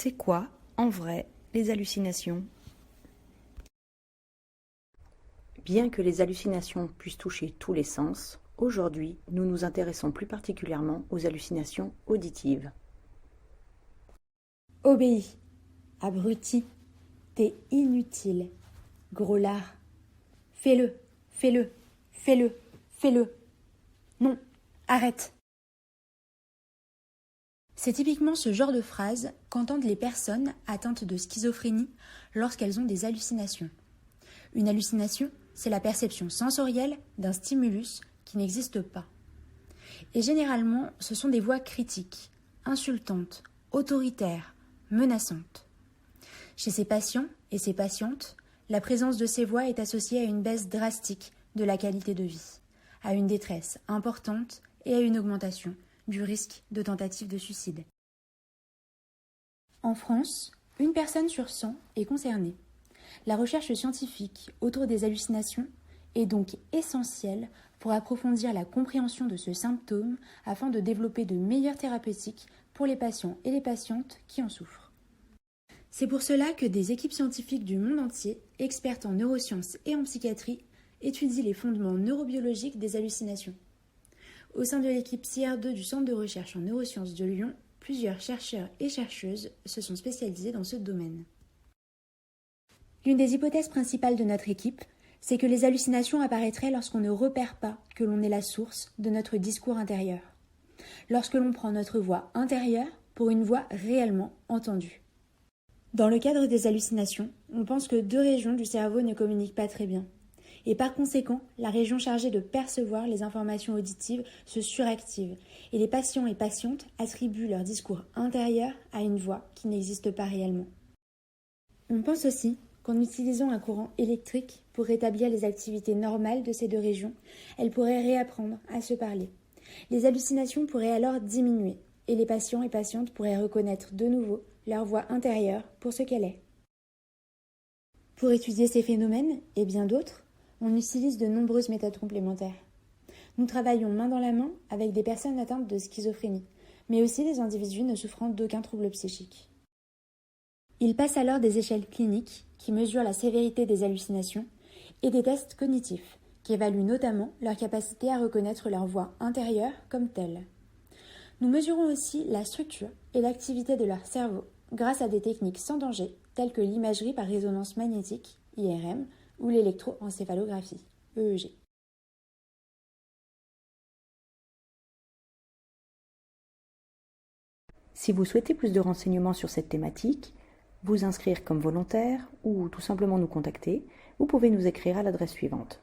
C'est quoi, en vrai, les hallucinations? Bien que les hallucinations puissent toucher tous les sens, aujourd'hui, nous nous intéressons plus particulièrement aux hallucinations auditives. Obéis, abruti, t'es inutile, gros lard. Fais-le, fais-le, fais-le, fais-le. Non, arrête. C'est typiquement ce genre de phrase qu'entendent les personnes atteintes de schizophrénie lorsqu'elles ont des hallucinations. Une hallucination, c'est la perception sensorielle d'un stimulus qui n'existe pas. Et généralement, ce sont des voix critiques, insultantes, autoritaires, menaçantes. Chez ces patients et ces patientes, la présence de ces voix est associée à une baisse drastique de la qualité de vie, à une détresse importante et à une augmentation du risque de tentative de suicide. En France, 1 personne sur 100 est concernée. La recherche scientifique autour des hallucinations est donc essentielle pour approfondir la compréhension de ce symptôme afin de développer de meilleures thérapeutiques pour les patients et les patientes qui en souffrent. C'est pour cela que des équipes scientifiques du monde entier, expertes en neurosciences et en psychiatrie, étudient les fondements neurobiologiques des hallucinations. Au sein de l'équipe CR2 du Centre de recherche en neurosciences de Lyon, plusieurs chercheurs et chercheuses se sont spécialisés dans ce domaine. L'une des hypothèses principales de notre équipe, c'est que les hallucinations apparaîtraient lorsqu'on ne repère pas que l'on est la source de notre discours intérieur, lorsque l'on prend notre voix intérieure pour une voix réellement entendue. Dans le cadre des hallucinations, on pense que 2 régions du cerveau ne communiquent pas très bien. Et par conséquent, la région chargée de percevoir les informations auditives se suractive et les patients et patientes attribuent leur discours intérieur à une voix qui n'existe pas réellement. On pense aussi qu'en utilisant un courant électrique pour rétablir les activités normales de ces 2 régions, elles pourraient réapprendre à se parler. Les hallucinations pourraient alors diminuer et les patients et patientes pourraient reconnaître de nouveau leur voix intérieure pour ce qu'elle est. Pour étudier ces phénomènes et bien d'autres, on utilise de nombreuses méthodes complémentaires. Nous travaillons main dans la main avec des personnes atteintes de schizophrénie, mais aussi des individus ne souffrant d'aucun trouble psychique. Ils passent alors des échelles cliniques qui mesurent la sévérité des hallucinations et des tests cognitifs qui évaluent notamment leur capacité à reconnaître leur voix intérieure comme telle. Nous mesurons aussi la structure et l'activité de leur cerveau grâce à des techniques sans danger telles que l'imagerie par résonance magnétique, IRM, ou l'électroencéphalographie, EEG. Si vous souhaitez plus de renseignements sur cette thématique, vous inscrire comme volontaire ou tout simplement nous contacter, vous pouvez nous écrire à l'adresse suivante.